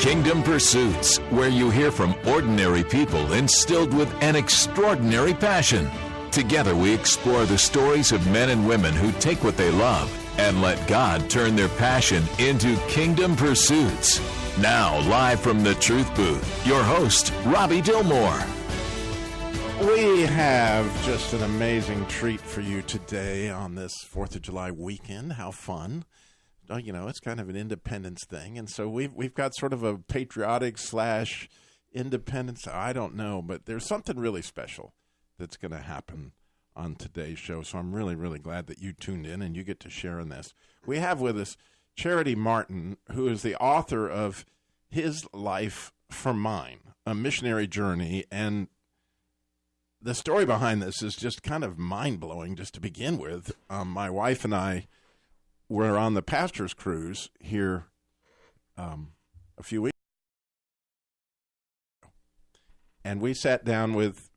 Kingdom Pursuits, where you hear from ordinary people instilled with an extraordinary passion. Together we explore the stories of men and women who take what they love and let God turn their passion into kingdom pursuits. Now, live from the Truth Booth, your host, Robbie Dillmore. We have just an amazing treat for you today on this 4th of July weekend. How fun. You know, it's kind of an independence thing. And so we've got sort of a patriotic / independence. I don't know, but there's something really special that's going to happen on today's show. So I'm really, really glad that you tuned in and you get to share in this. We have with us Charity Martin, who is the author of His Life for Mine, a missionary journey. And the story behind this is just kind of mind-blowing just to begin with. My wife and I were on the pastor's cruise here a few weeks ago. And we sat down with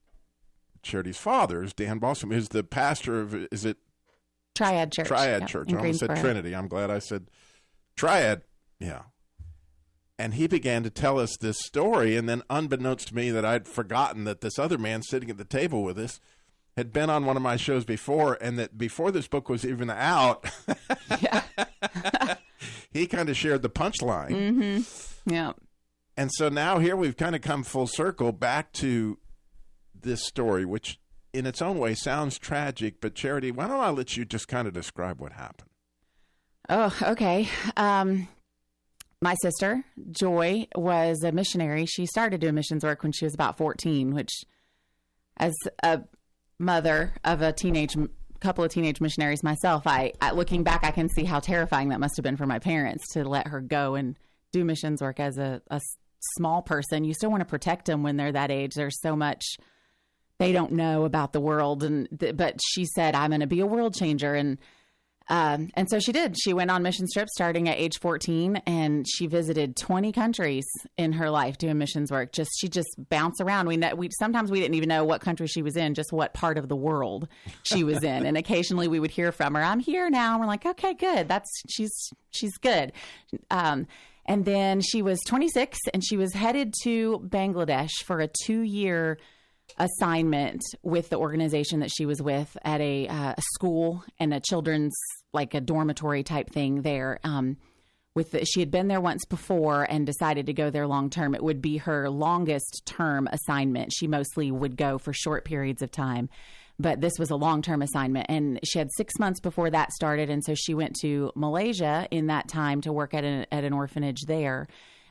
Charity's father, Dan Balsam, who's the pastor of, is it? Triad Church. Triad Church. I almost said Trinity. I'm glad I said Triad. Yeah. And he began to tell us this story, and then unbeknownst to me that I'd forgotten that this other man sitting at the table with us had been on one of my shows before, and that before this book was even out, he kind of shared the punchline. Mm-hmm. Yeah. And so now here we've kind of come full circle back to this story, which in its own way sounds tragic, but Charity, why don't I let you just kind of describe what happened? Oh, okay. My sister, Joy, was a missionary. She started doing missions work when she was about 14, which as a mother of a couple of teenage missionaries myself, I looking back, I can see how terrifying that must have been for my parents to let her go and do missions work as a small person. You still want to protect them when they're that age. There's so much they don't know about the world. But she said, I'm going to be a world changer. And so she did. She went on mission trips starting at age 14, and she visited 20 countries in her life doing missions work. She just bounced around. Sometimes we didn't even know what country she was in, just what part of the world she was in. And occasionally we would hear from her, I'm here now. And we're like, okay, good. She's good. And then she was 26 and she was headed to Bangladesh for a 2-year assignment with the organization that she was with at a school and a children's, like a dormitory type thing there. She had been there once before and decided to go there long term. It would be her longest term assignment. She mostly would go for short periods of time, but this was a long-term assignment, and she had 6 months before that started. And so she went to Malaysia in that time to work at an orphanage there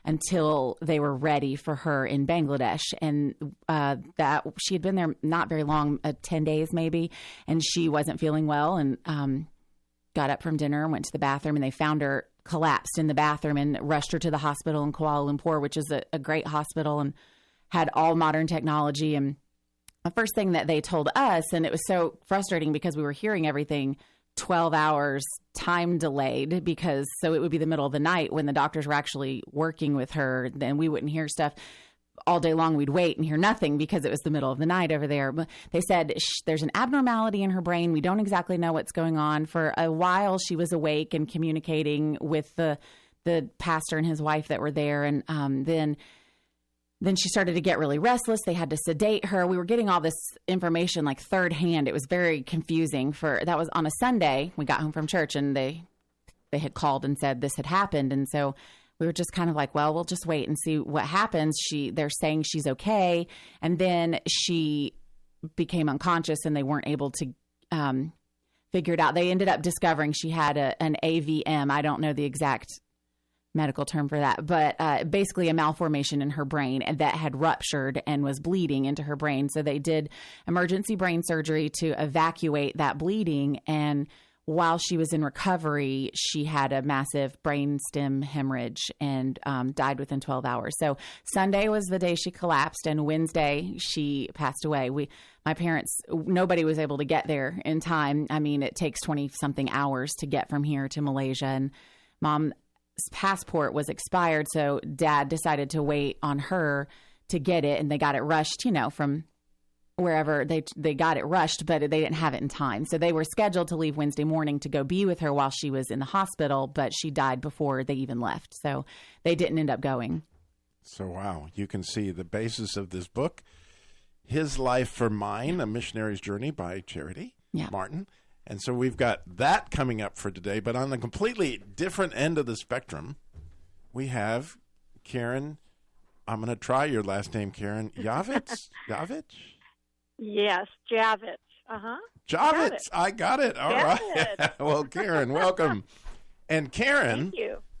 until they were ready for her in Bangladesh. And that she had been there not very long, 10 days maybe, and she wasn't feeling well and got up from dinner and went to the bathroom, and they found her collapsed in the bathroom and rushed her to the hospital in Kuala Lumpur, which is a great hospital and had all modern technology. And the first thing that they told us, and it was so frustrating because we were hearing everything 12 hours time delayed, because so it would be the middle of the night when the doctors were actually working with her, then we wouldn't hear stuff all day long. We'd wait and hear nothing because it was the middle of the night over there. But they said there's an abnormality in her brain. We don't exactly know what's going on. For a while she was awake and communicating with the pastor and his wife that were there, and then she started to get really restless. They had to sedate her. We were getting all this information like third hand. It was very confusing. That was on a Sunday. We got home from church and they had called and said this had happened. And so we were just kind of like, well, we'll just wait and see what happens. They're saying she's okay. And then she became unconscious and they weren't able to figure it out. They ended up discovering she had an AVM. I don't know the exact medical term for that, but basically a malformation in her brain that had ruptured and was bleeding into her brain. So they did emergency brain surgery to evacuate that bleeding. And while she was in recovery, she had a massive brainstem hemorrhage and died within 12 hours. So Sunday was the day she collapsed, and Wednesday she passed away. My parents, nobody was able to get there in time. I mean, it takes 20-something hours to get from here to Malaysia, and Mom's passport was expired, so Dad decided to wait on her to get it, and they got it rushed, from wherever they got it rushed, but they didn't have it in time. So they were scheduled to leave Wednesday morning to go be with her while she was in the hospital, but she died before they even left. So they didn't end up going. So, wow, you can see the basis of this book, His Life for Mine, A Missionary's Journey by Charity Martin. And so we've got that coming up for today. But on a completely different end of the spectrum, we have Karen. I'm going to try your last name, Karen. Javits? Javits? Yes, Javits. Uh-huh. Javits. I got it. All right. Well, Karen, welcome. And Karen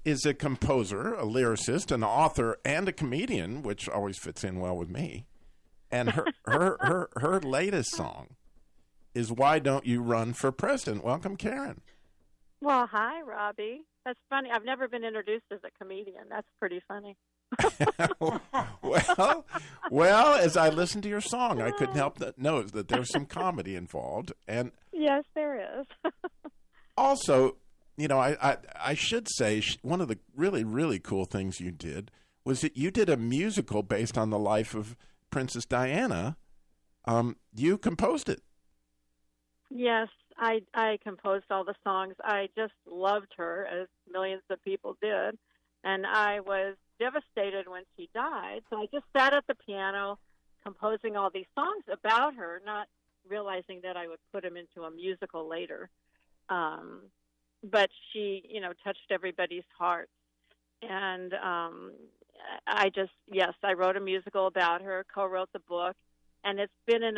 is a composer, a lyricist, an author, and a comedian, which always fits in well with me. And her latest song is Why Don't You Run for President? Welcome, Karen. Well, hi, Robbie. That's funny. I've never been introduced as a comedian. That's pretty funny. well, as I listened to your song, I couldn't help but notice that there's some comedy involved. And yes, there is. Also, you know, I should say one of the really, really cool things you did was that you did a musical based on the life of Princess Diana. You composed it. Yes, I composed all the songs. I just loved her, as millions of people did. And I was devastated when she died. So I just sat at the piano composing all these songs about her, not realizing that I would put them into a musical later. But she, you know, touched everybody's hearts. And I wrote a musical about her, co-wrote the book, and it's been in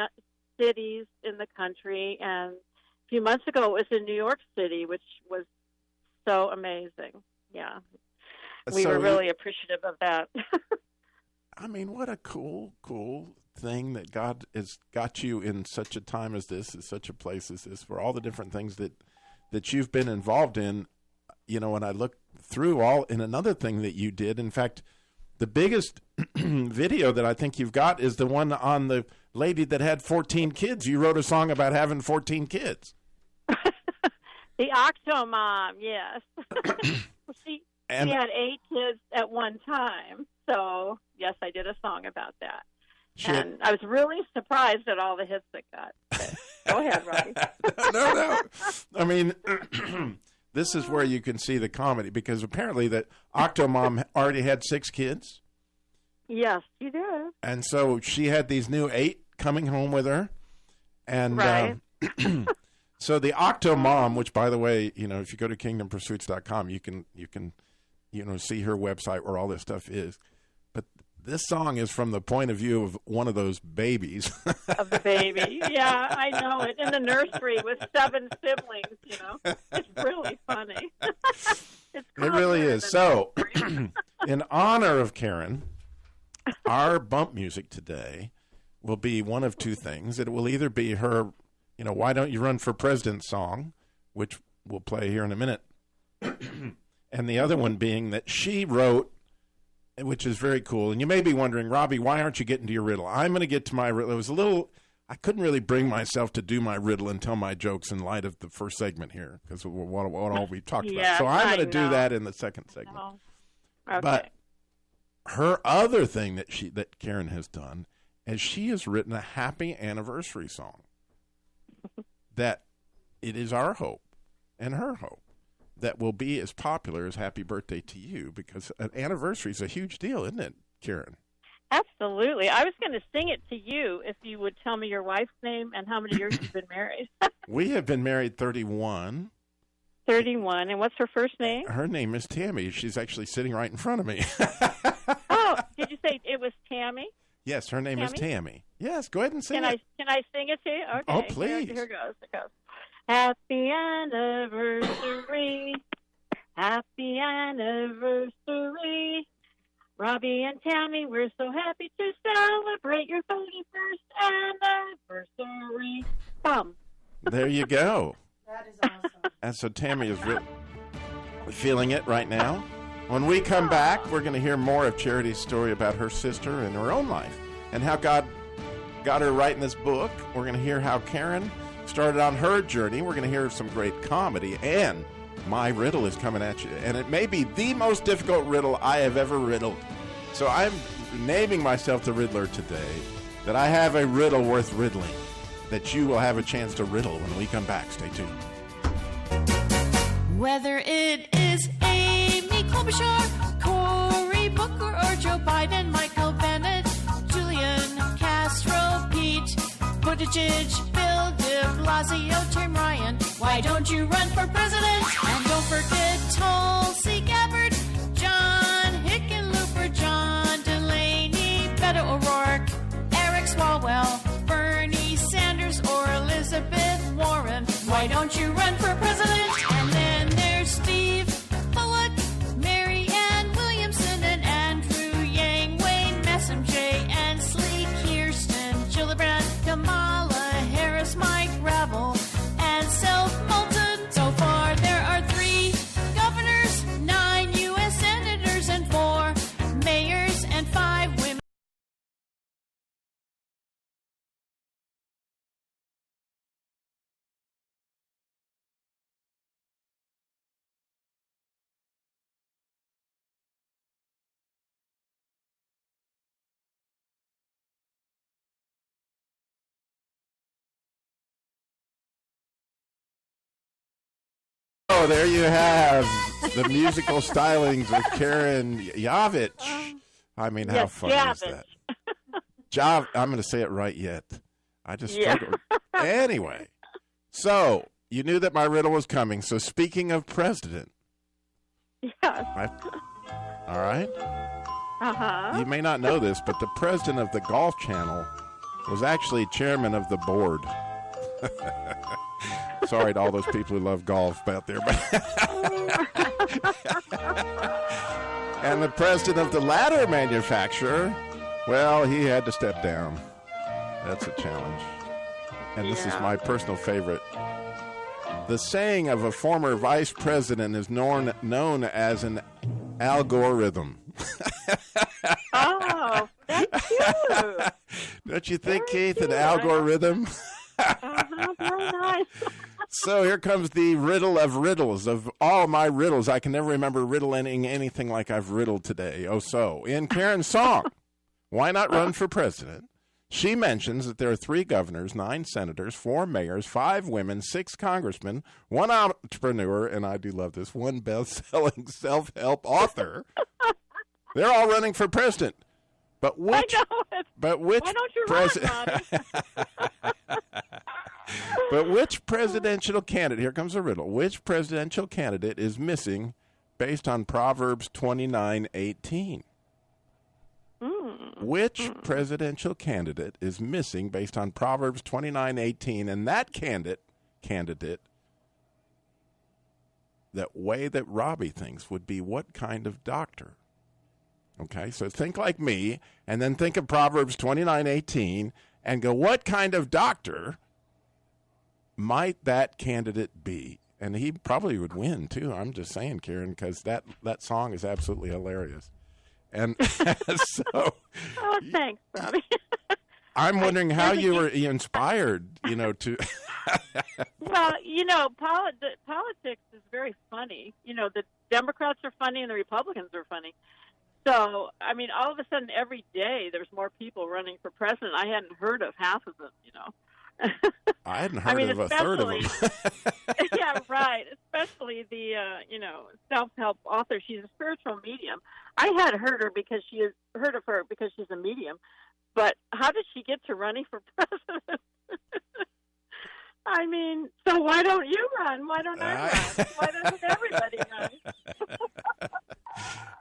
cities in the country. And a few months ago, it was in New York City, which was so amazing. Yeah. We were really appreciative of that. I mean, what a cool thing that God has got you in such a time as this, in such a place as this, for all the different things that you've been involved in. You know, when I look through in another thing that you did, in fact, the biggest video that I think you've got is the one on the lady that had 14 kids. You wrote a song about having 14 kids. The Octomom, yes. She had 8 kids at one time. So, yes, I did a song about that. And I was really surprised at all the hits it got. Go ahead, Robbie. No. I mean, this is where you can see the comedy, because apparently that Octomom already had 6 kids. Yes, she did. And so she had these new 8 coming home with her. And right. So the Octomom, which, by the way, you know, if you go to kingdompursuits.com, you can see her website where all this stuff is. But this song is from the point of view of one of those babies. Of the baby. Yeah, I know it. In the nursery with 7 siblings, you know. It's really funny. It really is. So, in honor of Karen, our bump music today will be one of two things. It will either be her, you know, Why Don't You Run for President song, which we'll play here in a minute. And the other one being that she wrote, which is very cool. And you may be wondering, Robbie, why aren't you getting to your riddle? I'm going to get to my riddle. I couldn't really bring myself to do my riddle and tell my jokes in light of the first segment here, because of what all we talked about. So I'm going to do that in the second segment. Oh. Okay. But her other thing that Karen has done is she has written a happy anniversary song that it is our hope and her hope that will be as popular as Happy Birthday to You, because an anniversary is a huge deal, isn't it, Karen? Absolutely. I was going to sing it to you if you would tell me your wife's name and how many years you've been married. We have been married 31. 31. And what's her first name? Her name is Tammy. She's actually sitting right in front of me. Oh, did you say it was Tammy? Yes, her name is Tammy. Yes, go ahead and sing it. Can I sing it to you? Okay. Oh, please. Here goes. It goes. Happy anniversary. Happy anniversary. Robbie and Tammy, we're so happy to celebrate your 31st anniversary. There you go. That is awesome. And so Tammy is feeling it right now. When we come back, we're going to hear more of Charity's story about her sister and her own life and how God got her writing this book. We're going to hear how Karen started on her journey. We're going to hear some great comedy, and my riddle is coming at you. And it may be the most difficult riddle I have ever riddled. So I'm naming myself the Riddler today, that I have a riddle worth riddling that you will have a chance to riddle when we come back. Stay tuned. Whether it is Amy Klobuchar, Cory Booker or Joe Biden, Michael Bennett, Julian Castro, Pete Buttigieg, Bill de Blasio, Tim Ryan. Why don't you run for president? And don't forget Tulsi Gabbard, John Hickenlooper, John Delaney, Beto O'Rourke, Eric Swalwell, Bernie Sanders, or Elizabeth Warren. Why don't you run for president? And then there's Steve Bullock, Mary Ann Williamson, and Andrew Yang, Wayne Messam, Jay Ansley, Kirsten Gillibrand, Kamala Harris, Mike Gravel, and Self Moulton. So far, there are 3 governors, 9 U.S. senators, and 4 mayors, and 5 women. Oh, there you have the musical stylings of Karen Yavich. I mean, how funny is that? I'm going to say it right yet. I just struggled. Anyway, so you knew that my riddle was coming. So speaking of president. Yes. All right. Uh-huh. You may not know this, but the president of the Golf Channel was actually chairman of the board. Sorry to all those people who love golf out there. And the president of the ladder manufacturer, well, he had to step down. That's a challenge. And this is my personal favorite. The saying of a former vice president is known as an algorithm. Oh, that's cute. Don't you think, Keith, an algorithm? Very nice. So here comes the riddle of riddles. Of all my riddles, I can never remember riddling anything like I've riddled today. Oh, so in Karen's song, Why Not Run for President, she mentions that there are 3 governors, 9 senators, 4 mayors, 5 women, 6 congressmen, 1 entrepreneur, and I do love this, 1 best-selling self-help author. They're all running for president. But which? But which? Why don't you run, Ronnie? But which presidential candidate? Here comes a riddle. Which presidential candidate is missing, based on Proverbs 29:18? Which presidential candidate is missing, based on Proverbs 29:18? And that candidate, that way that Robbie thinks would be what kind of doctor? Okay, so think like me, and then think of Proverbs 29:18, and go, what kind of doctor might that candidate be? And he probably would win, too. I'm just saying, Karen, because that song is absolutely hilarious. And so... Oh, thanks, Robbie. I'm wondering how you were inspired, to... Well, politics is very funny. The Democrats are funny and the Republicans are funny. So, I mean, all of a sudden, every day, there's more people running for president. I hadn't heard of half of them, I hadn't heard of a third of them. Yeah, right. Especially the, self-help author. She's a spiritual medium. I had heard of her because she's a medium. But how did she get to running for president? I mean, so why don't you run? Why don't I run? Why doesn't everybody run?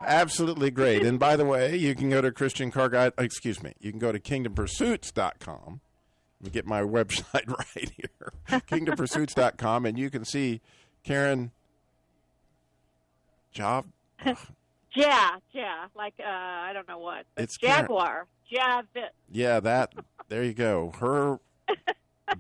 Absolutely great. And by the way, you can go to you can go to kingdompursuits.com. Let me get my website right here. kingdompursuits.com, and you can see Karen Job. Yeah, like I don't know what. It's Jaguar. Javit. Yeah, there you go. Her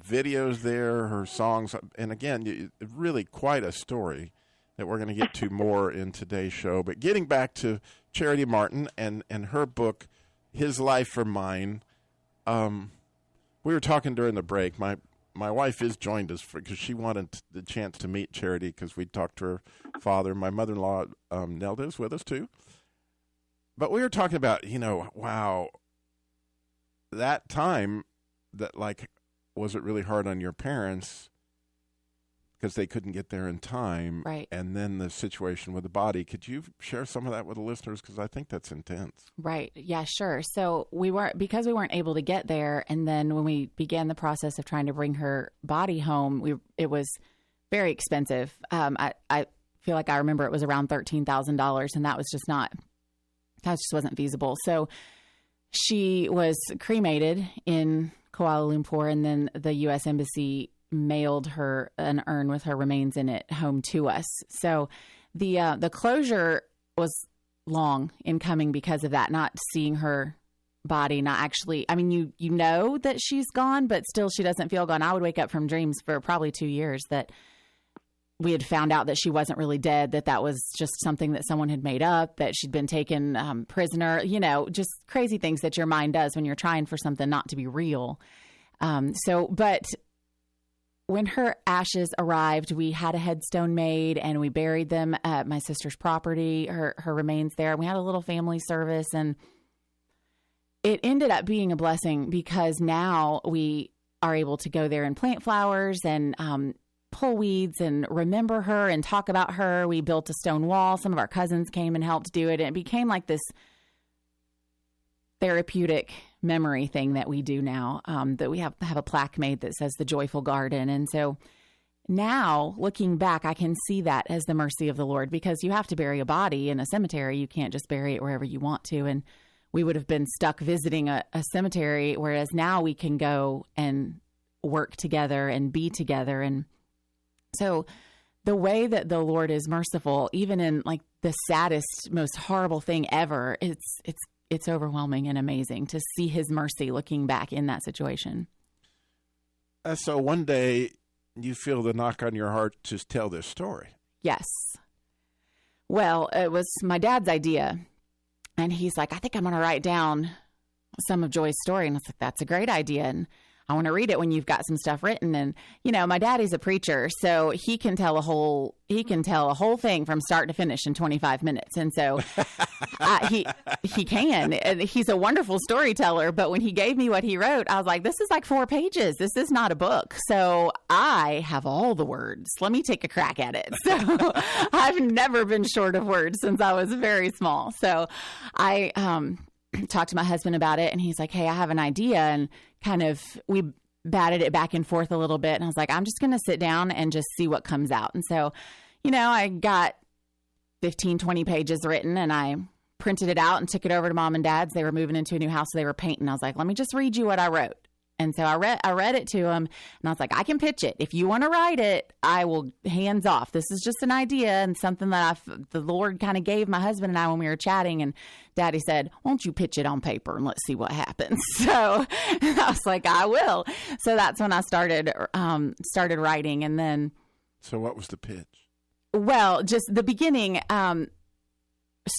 videos there, her songs, and again, really quite a story that we're going to get to more in today's show. But getting back to Charity Martin and her book, His Life for Mine, we were talking during the break. My wife has joined us because she wanted the chance to meet Charity because we talked to her father. My mother-in-law, Nelda, is with us too. But we were talking about, wow, that time that, was it really hard on your parents? because they couldn't get there in time. Right. And then the situation with the body. Could you share some of that with the listeners? Because I think that's intense. Right. Yeah, sure. So because we weren't able to get there. And then when we began the process of trying to bring her body home, it was very expensive. I feel like I remember it was around $13,000, and that just wasn't feasible. So she was cremated in Kuala Lumpur, and then the U.S. Embassy mailed her an urn with her remains in it home to us. So the closure was long in coming because of that, not seeing her body, not actually, I mean, you know that she's gone, but still she doesn't feel gone. I would wake up from dreams for probably 2 years that we had found out that she wasn't really dead, that was just something that someone had made up, that she'd been taken prisoner, just crazy things that your mind does when you're trying for something not to be real. But when her ashes arrived, we had a headstone made and we buried them at my sister's property, her remains there. We had a little family service, and it ended up being a blessing because now we are able to go there and plant flowers and pull weeds and remember her and talk about her. We built a stone wall. Some of our cousins came and helped do it. And it became like this therapeutic memory thing that we do now, that we have a plaque made that says the Joyful Garden. And so now looking back, I can see that as the mercy of the Lord, because you have to bury a body in a cemetery. You can't just bury it wherever you want to. And we would have been stuck visiting a cemetery, whereas now we can go and work together and be together. And so the way that the Lord is merciful, even in like the saddest, most horrible thing ever, it's overwhelming and amazing to see his mercy looking back in that situation. So one day you feel the knock on your heart to tell this story. Yes. Well, it was my dad's idea. And he's like, I think I'm going to write down some of Joy's story. And I was like, that's a great idea. And I want to read it when you've got some stuff written. And, my daddy's a preacher, so he can tell a whole thing from start to finish in 25 minutes. And so he can, and he's a wonderful storyteller. But when he gave me what he wrote, I was like, this is like 4 pages. This is not a book. So I have all the words. Let me take a crack at it. So I've never been short of words since I was very small. So I, talked to my husband about it, and he's like, hey, I have an idea. And kind of we batted it back and forth a little bit. And I was like, I'm just going to sit down and just see what comes out. And so, I got 15, 20 pages written, and I printed it out and took it over to mom and dad's. They were moving into a new house, so they were painting. I was like, let me just read you what I wrote. And so I read it to him, and I was like, I can pitch it. If you want to write it, I will, hands off. This is just an idea and something that the Lord kind of gave my husband and I when we were chatting. And Daddy said, won't you pitch it on paper and let's see what happens? So I was like, I will. So that's when I started writing. And then. So what was the pitch? Well, just the beginning,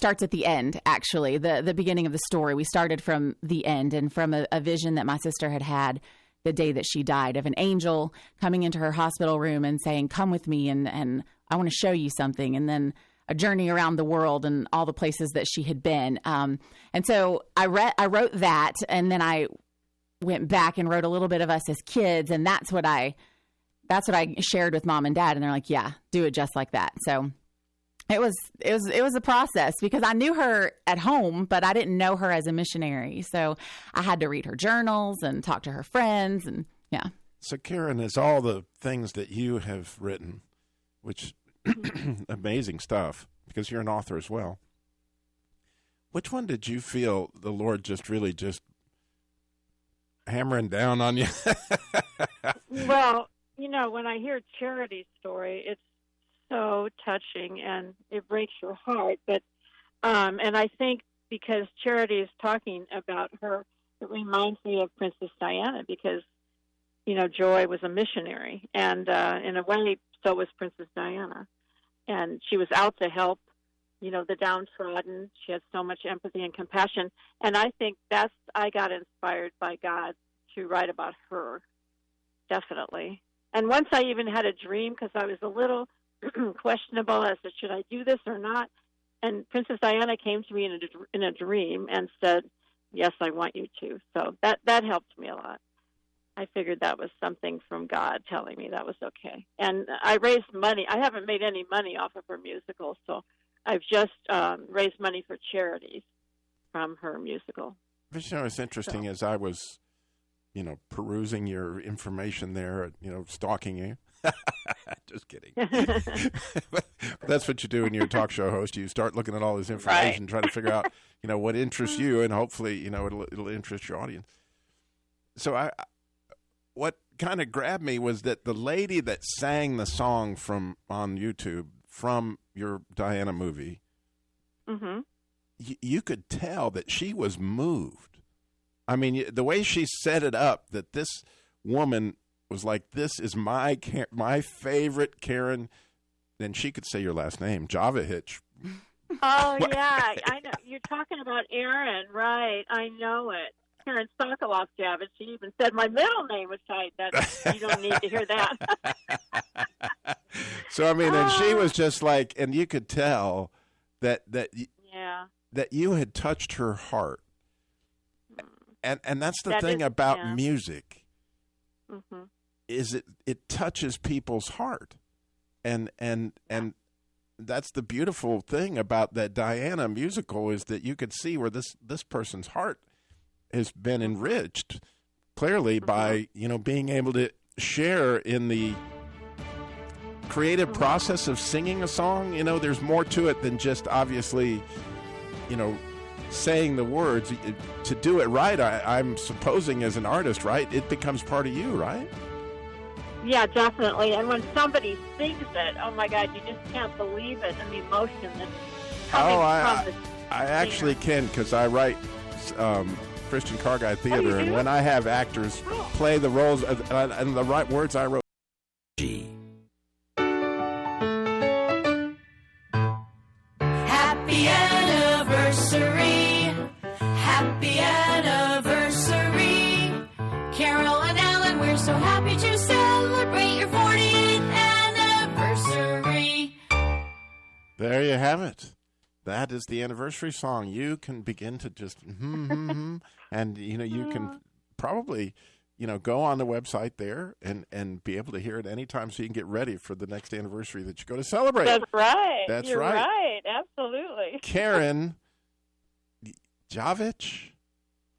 starts at the end, actually, the beginning of the story. We started from the end and from a vision that my sister had the day that she died, of an angel coming into her hospital room and saying, come with me, and I want to show you something. And then a journey around the world and all the places that she had been. And so I wrote that, and then I went back and wrote a little bit of us as kids. And that's what I shared with mom and dad. And they're like, yeah, do it just like that. So It was a process, because I knew her at home, but I didn't know her as a missionary. So I had to read her journals and talk to her friends, and yeah. So Karen, is all the things that you have written, which amazing stuff, because you're an author as well. Which one did you feel the Lord just really hammering down on you? Well, when I hear Charity's story, it's so touching and it breaks your heart. But and I think because Charity is talking about her, it reminds me of Princess Diana, because Joy was a missionary, and in a way so was Princess Diana, and she was out to help the downtrodden. She had so much empathy and compassion, and I think I got inspired by God to write about her, definitely. And once I even had a dream, because I was a little questionable as to should I do this or not. And Princess Diana came to me in a dream and said, yes, I want you to. So that helped me a lot. I figured that was something from God telling me that was okay. And I raised money. I haven't made any money off of her musical, so I've just raised money for charities from her musical. But, you know, it's interesting as I was, perusing your information there, stalking you. Just kidding. That's what you do when you're a talk show host. You start looking at all this information, Right. try to figure out, what interests you, and hopefully, it'll interest your audience. So what kind of grabbed me was that the lady that sang the song on YouTube from your Diana movie, Mm-hmm. you could tell that she was moved. I mean, the way she set it up, that this woman was like, this is my favorite Karen, and she could say your last name, Javahich. Oh, yeah. I know. You're talking about Erin, right. I know it. Karen Sokoloff Javits. She even said my middle name was tight. You don't need to hear that. So, I mean, and she was just like, and you could tell that Yeah. that you had touched her heart. And that's the thing about music, Mm-hmm. is it touches people's heart. And that's the beautiful thing about that Diana musical, is that you could see where this person's heart has been enriched clearly by, being able to share in the creative process of singing a song. There's more to it than just obviously, saying the words. To do it right, I'm supposing as an artist, right, it becomes part of you, right? Yeah, definitely. And when somebody sings it, oh my God, you just can't believe it, and the emotion that's coming from the I actually can, because I write Christian Car Guy Theater, and when I have actors play the roles and the right words I wrote. Happy anniversary. Happy anniversary. Carol and Alan, we're so happy to celebrate your 40th anniversary. There you have it. That is the anniversary song. You can begin to just and you can probably go on the website there and be able to hear it anytime, so you can get ready for the next anniversary that you go to celebrate. That's right. That's You're right. right. Absolutely. Karen Javich?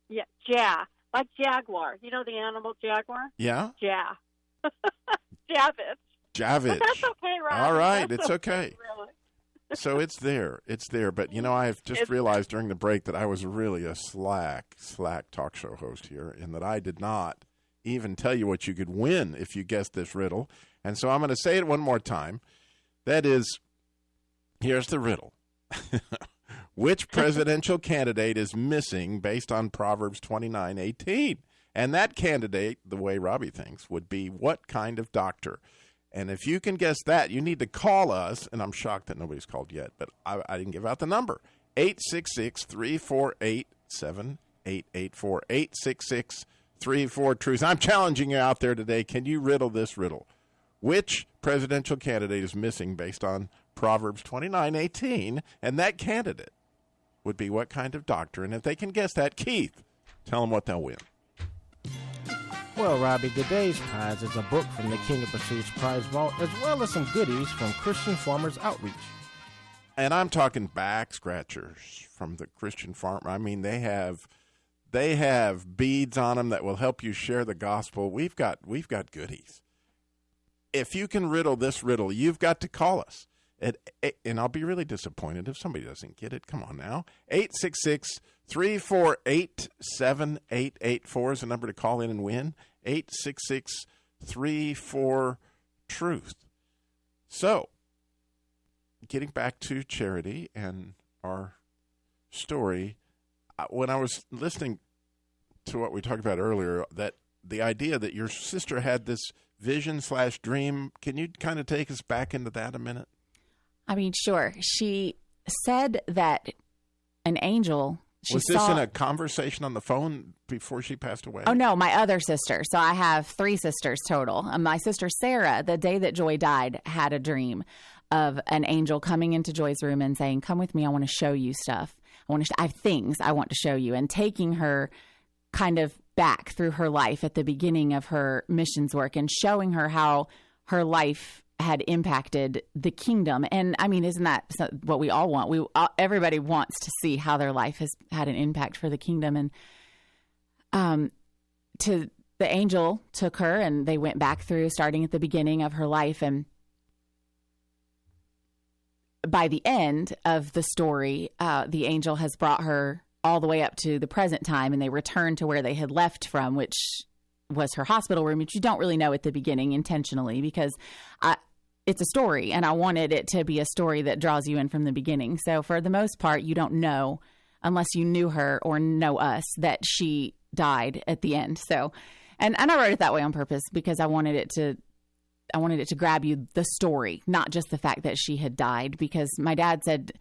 Yeah, ja. Like jaguar. You know the animal jaguar? Yeah? Ja. Javits. Javich. But that's okay, Ron. All right, That's it's okay. Really. So it's there. But, I've just realized during the break that I was really a slack talk show host here, and that I did not even tell you what you could win if you guessed this riddle. And so I'm going to say it one more time. That is, here's the riddle. Which presidential candidate is missing based on Proverbs 29:18? And that candidate, the way Robbie thinks, would be what kind of doctor? And if you can guess that, you need to call us, and I'm shocked that nobody's called yet, but I didn't give out the number, 866-348-7884, 866-34-TRUTH. I'm challenging you out there today. Can you riddle this riddle? Which presidential candidate is missing based on Proverbs 29:18? And that candidate would be what kind of doctor? And if they can guess that, Keith, tell them what they'll win. Well, Robbie, today's prize is a book from the King of Pursuits prize vault, as well as some goodies from Christian Farmers Outreach. And I'm talking back scratchers from the Christian Farm. I mean, they have beads on them that will help you share the gospel. We've got goodies. If you can riddle this riddle, you've got to call us. And I'll be really disappointed if somebody doesn't get it. Come on now. 866-348-7884 is the number to call in and win. 866-34-TRUTH. So, getting back to Charity and our story, when I was listening to what we talked about earlier, that the idea that your sister had this vision/dream, can you kind of take us back into that a minute? I mean, sure. She said that an angel. Was this in a conversation on the phone before she passed away? Oh, no, my other sister. So I have 3 sisters total. My sister Sarah, the day that Joy died, had a dream of an angel coming into Joy's room and saying, "Come with me. I want to show you stuff. I have things I want to show you," and taking her kind of back through her life at the beginning of her missions work and showing her how her life had impacted the kingdom. And I mean, isn't that what we all want? Everybody wants to see how their life has had an impact for the kingdom. And the angel took her, and they went back through, starting at the beginning of her life. And by the end of the story, the angel has brought her all the way up to the present time, and they returned to where they had left from, which was her hospital room, which you don't really know at the beginning intentionally, because it's a story, and I wanted it to be a story that draws you in from the beginning. So for the most part, you don't know, unless you knew her or know us, that she died at the end. So, and I wrote it that way on purpose because I wanted it to grab you, the story, not just the fact that she had died. Because my dad said,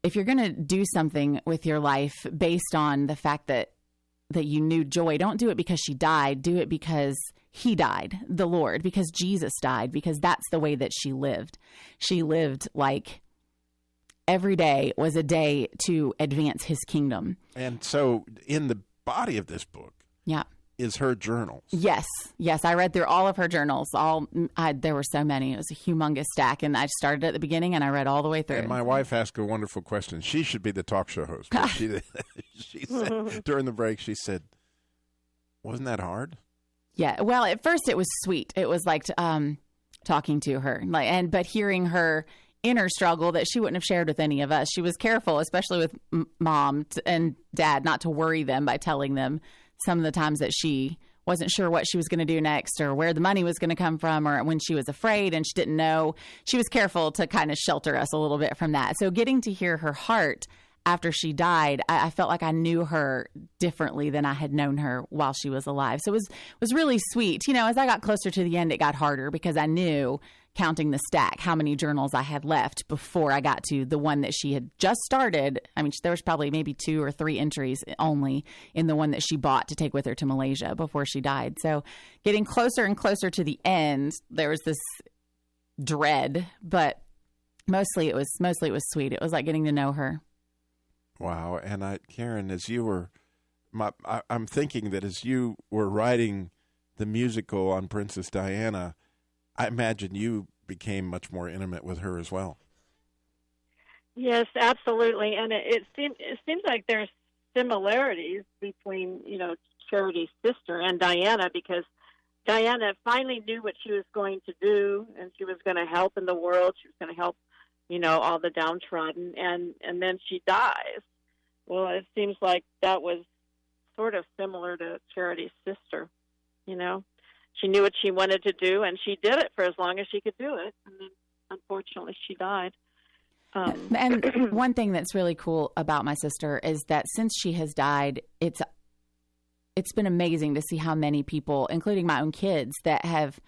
if you're going to do something with your life based on the fact that you knew Joy, don't do it because she died. Do it because he died, the Lord, because Jesus died, because that's the way that she lived. She lived like every day was a day to advance his kingdom. And so in the body of this book, is her journals. Yes. I read through all of her journals. There were so many. It was a humongous stack. And I started at the beginning and I read all the way through. And my wife asked a wonderful question. She should be the talk show host. But she said, during the break, she said, wasn't that hard? Yeah. Well, at first it was sweet. It was like talking to her, but hearing her inner struggle that she wouldn't have shared with any of us. She was careful, especially with mom and dad, not to worry them by telling them some of the times that she wasn't sure what she was going to do next or where the money was going to come from, or when she was afraid and she didn't know. She was careful to kind of shelter us a little bit from that. So getting to hear her heart after she died, I felt like I knew her differently than I had known her while she was alive. So it was really sweet. You know, as I got closer to the end, it got harder because I knew, counting the stack, how many journals I had left before I got to the one that she had just started. I mean, there was probably maybe 2 or 3 entries only in the one that she bought to take with her to Malaysia before she died. So getting closer and closer to the end, there was this dread, but mostly it was sweet. It was like getting to know her. Wow. And Karen, as you were, I'm thinking that as you were writing the musical on Princess Diana, I imagine you became much more intimate with her as well. Yes, absolutely. And it seems like there's similarities between, Charity's sister and Diana, because Diana finally knew what she was going to do, and she was going to help in the world. She was going to help, all the downtrodden, and then she dies. Well, it seems like that was sort of similar to Charity's sister, She knew what she wanted to do, and she did it for as long as she could do it. And then, unfortunately, she died. And one thing that's really cool about my sister is that since she has died, it's been amazing to see how many people, including my own kids, that have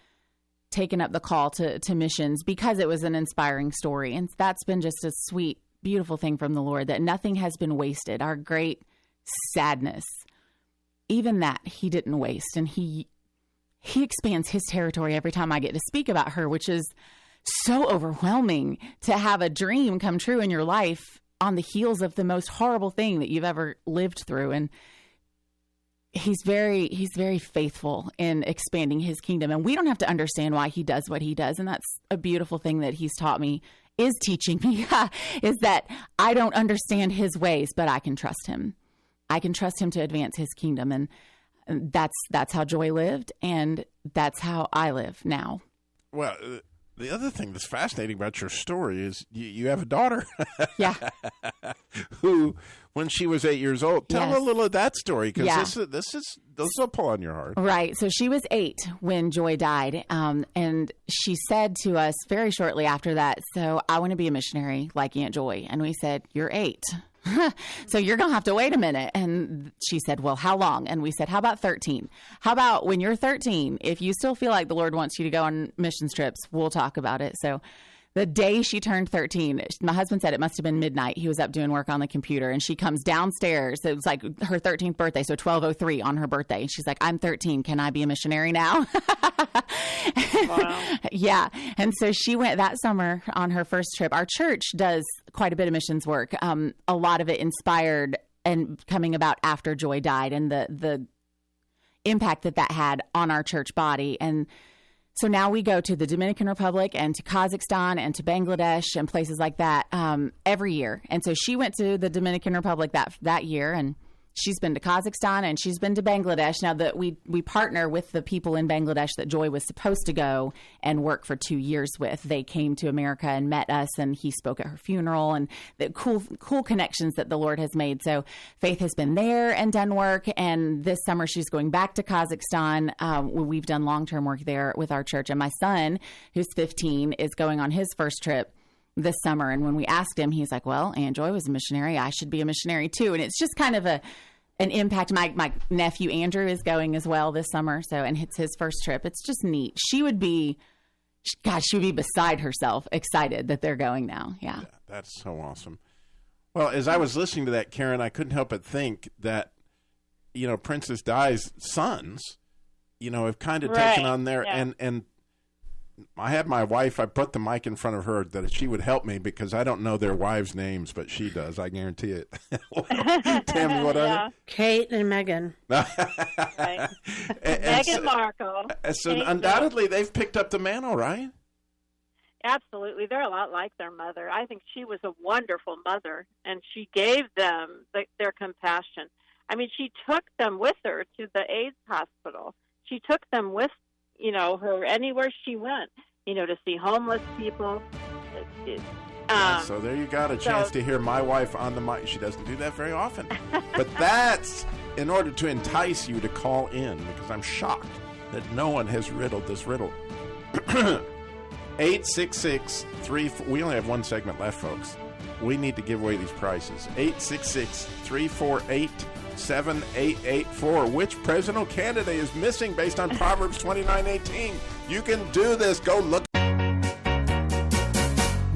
taken up the call to missions because it was an inspiring story. And that's been just a sweet, beautiful thing from the Lord, that nothing has been wasted. Our great sadness, even that he didn't waste. And he expands his territory every time I get to speak about her, which is so overwhelming to have a dream come true in your life on the heels of the most horrible thing that you've ever lived through. And he's very faithful in expanding his kingdom. And we don't have to understand why he does what he does. And that's a beautiful thing that he's taught me, is teaching me, is that I don't understand his ways, but I can trust him. I can trust him to advance his kingdom. And that's how Joy lived, and that's how I live now. Well, the other thing that's fascinating about your story is you have a daughter. Yeah. Who, when she was 8 years old, tell a little of that story, because this will pull on your heart. Right. So she was 8 when Joy died, and she said to us very shortly after that, "So I want to be a missionary like Aunt Joy." And we said, "You're 8. So you're going to have to wait a minute." And she said, "Well, how long?" And we said, "How about 13? How about when you're 13, if you still feel like the Lord wants you to go on missions trips, we'll talk about it." So the day she turned 13, my husband said it must have been midnight. He was up doing work on the computer, and she comes downstairs. It was like her 13th birthday, so 12:03 on her birthday. And she's like, "I'm 13. Can I be a missionary now?" Wow. Yeah. And so she went that summer on her first trip. Our church does quite a bit of missions work. A lot of it inspired and coming about after Joy died. And the impact that had on our church body. And so now we go to the Dominican Republic and to Kazakhstan and to Bangladesh and places like that every year. And so she went to the Dominican Republic that year, and she's been to Kazakhstan and she's been to Bangladesh. Now that we partner with the people in Bangladesh that Joy was supposed to go and work for 2 years with. They came to America and met us, and he spoke at her funeral, and the cool connections that the Lord has made. So Faith has been there and done work, and this summer she's going back to Kazakhstan. We've done long-term work there with our church, and my son, who's 15, is going on his first trip this summer. And when we asked him, he's like, well, Aunt Joy was a missionary. I should be a missionary too. And it's just kind of an impact. My nephew Andrew is going as well this summer. So, and it's his first trip. It's just neat. She would be beside herself, excited that they're going now. Yeah. That's so awesome. Well, as I was listening to that, Karen, I couldn't help but think that, Princess Di's sons, have kind of taken on their, and I had my wife, I put the mic in front of her that she would help me because I don't know their wives' names, but she does. I guarantee it. Tammy, what are they? Kate and Megan. Right. Meghan Markle. So Kate undoubtedly they've picked up the mantle, right? Absolutely. They're a lot like their mother. I think she was a wonderful mother, and she gave them their compassion. I mean, she took them with her to the AIDS hospital. She took them with her anywhere she went, to see homeless people. So there you got a chance to hear my wife on the mic. She doesn't do that very often. But that's in order to entice you to call in, because I'm shocked that no one has riddled this riddle. 866-3... We only have one segment left, folks. We need to give away these prizes. 866-348-7884. Which presidential candidate is missing based on Proverbs 29:18? You can do this. Go look.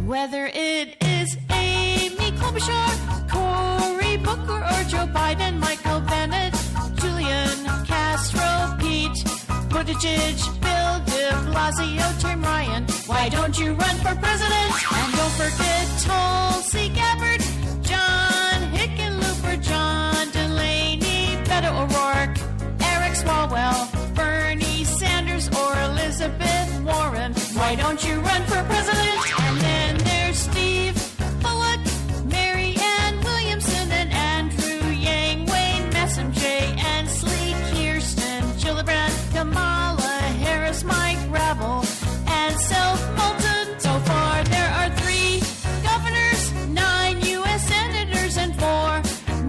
Whether it is Amy Klobuchar, Cory Booker, or Joe Biden, Michael Bennett, Julian Castro, Pete Buttigieg, Bill de Blasio, Tim Ryan, why don't you run for president? And don't forget Tulsi Gabbard, John Hickenlooper, John Delaney, Beto O'Rourke, Eric Swalwell, Bernie Sanders, or Elizabeth Warren. Why don't you run for president? And then there's Steve Bullock, Mary Ann Williamson, and Andrew Yang, Wayne Messam, Jay Ansley, Kirsten Gillibrand, Kamala Harris, Mike Rabel, and Self Moulton. So far, there are 3 governors, 9 U.S. senators, and 4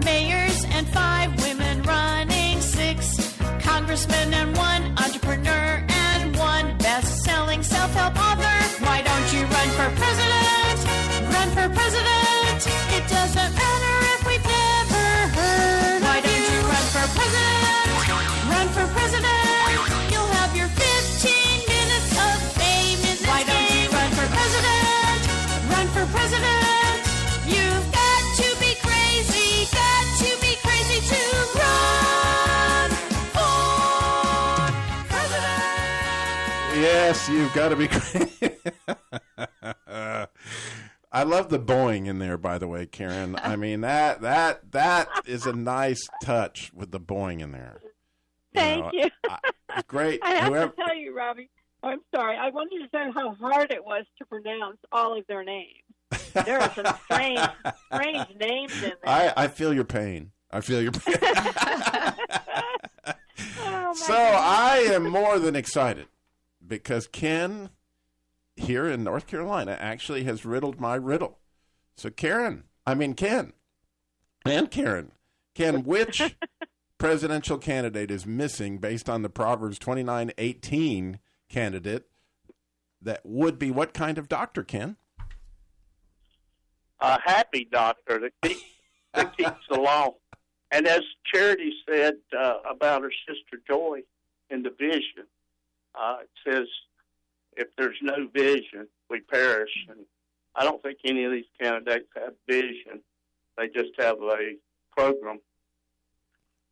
mayors, and 5 women running, 6 congressmen, and 1 entrepreneur, and 1 best-selling self-help author. Why don't you run for president? Run for president. It doesn't matter if we've never heard. Why don't you run for president? Run for president. You'll have your 15 minutes of fame in this Why don't you run for president? Run for president. You've got to be crazy to run for president. Yes, you've got to be crazy. I love the boing in there, by the way, Karen. I mean, that is a nice touch with the boing in there. Thank you. It's great. I have to tell you, Robbie, I'm sorry. I wanted to say how hard it was to pronounce all of their names. There are some strange names in there. I feel your pain. Oh, So I am more than excited because Ken here in North Carolina actually has riddled my riddle. So Ken, which presidential candidate is missing based on the Proverbs 29:18 candidate that would be what kind of doctor, Ken? A happy doctor that keeps the law. And as Charity said about her sister Joy in the vision, it says, if there's no vision, we perish. And I don't think any of these candidates have vision. They just have a program.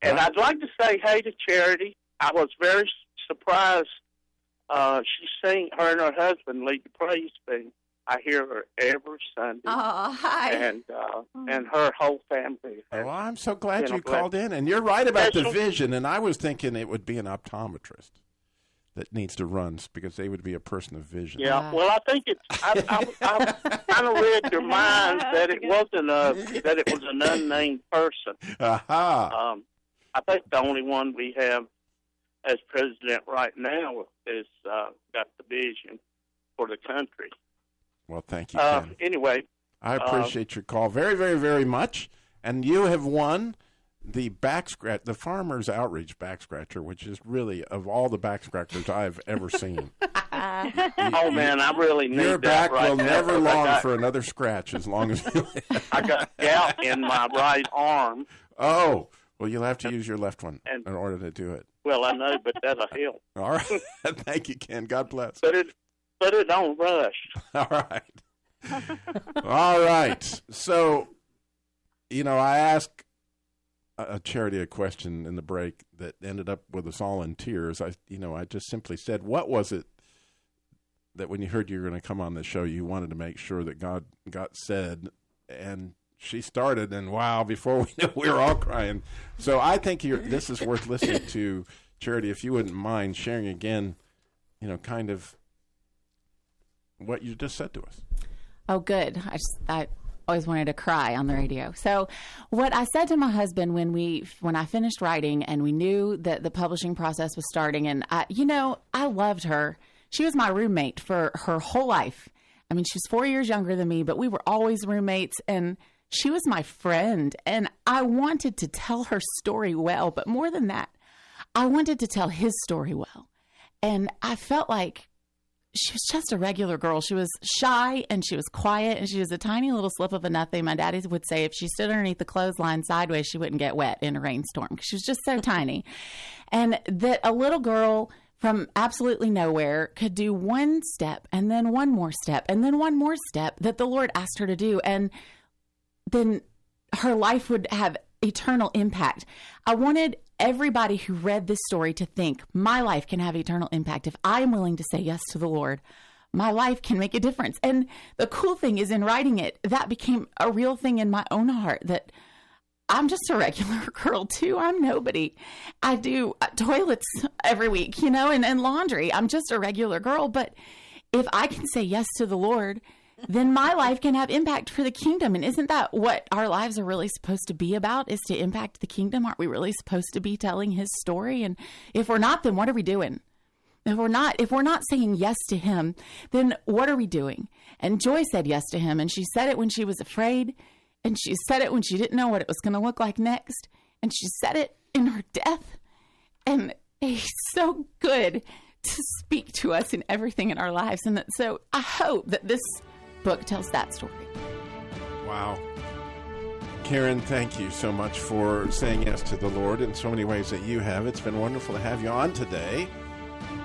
And I'd like to say hey to Charity. I was very surprised. She sang, her and her husband lead the praise team. I hear her every Sunday. Oh, hi. And her whole family. Oh, I'm so glad you called in. And you're right about the vision. And I was thinking it would be an optometrist that needs to run because they would be a person of vision. Yeah, well, I think it's. I kind of read your mind that it wasn't that it was an unnamed person. Aha. I think the only one we have as president right now is got the vision for the country. Well, thank you, Ken. Anyway, I appreciate your call very, very, very much. And you have won the the Farmers Outreach back scratcher, which is really, of all the back scratchers I've ever seen. Man, I really need your that back right will now, never long for another scratch as long as you live. I got gout in my right arm. Oh, well, you'll have to use your left one in order to do it. Well, I know, but that'll help. All right. Thank you, Ken. God bless. But it don't rush. All right. All right. So, I asked a Charity a question in the break that ended up with us all in tears. I just simply said, what was it that when you heard you were going to come on the show, you wanted to make sure that God got said? And she started, and wow, before we knew, we were all crying. So I think this is worth listening to. Charity, if you wouldn't mind sharing again, kind of what you just said to us. Oh, good. I always wanted to cry on the radio. So what I said to my husband when I finished writing and we knew that the publishing process was starting, and I loved her. She was my roommate for her whole life. I mean, she was 4 years younger than me, but we were always roommates, and she was my friend. And I wanted to tell her story well, but more than that, I wanted to tell his story well. And I felt like she was just a regular girl. She was shy and she was quiet and she was a tiny little slip of a nothing. My daddy would say if she stood underneath the clothesline sideways, she wouldn't get wet in a rainstorm because she was just so tiny. And that a little girl from absolutely nowhere could do one step and then one more step and then one more step that the Lord asked her to do. And then her life would have eternal impact. I wanted everybody who read this story to think my life can have eternal impact. If I am willing to say yes to the Lord, my life can make a difference. And the cool thing is, in writing it, that became a real thing in my own heart, that I'm just a regular girl too. I'm nobody. I do toilets every week, and laundry. I'm just a regular girl. But if I can say yes to the Lord, then my life can have impact for the kingdom. And isn't that what our lives are really supposed to be about, is to impact the kingdom? Aren't we really supposed to be telling his story? And if we're not, then what are we doing? If we're not saying yes to him, then what are we doing? And Joy said yes to him, and she said it when she was afraid, and she said it when she didn't know what it was going to look like next, and she said it in her death. And he's so good to speak to us in everything in our lives. And so I hope that this book tells that story. Wow. Karen, thank you so much for saying yes to the Lord in so many ways that you have. It's been wonderful to have you on today.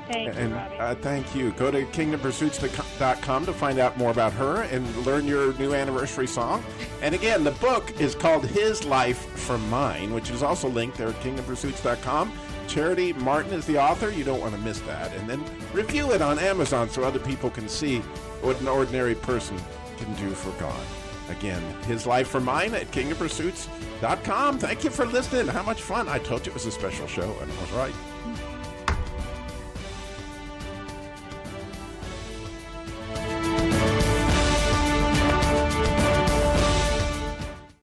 Thank you, Robbie. Thank you. Go to kingdompursuits.com to find out more about her and learn your new anniversary song. And again, the book is called His Life from Mine, which is also linked there at kingdompursuits.com. Charity Martin is the author. You don't want to miss that. And then review it on Amazon so other people can see what an ordinary person can do for God. Again, His Life for Mine at kingdompursuits.com. Thank you for listening. How much fun. I told you it was a special show, and I was right.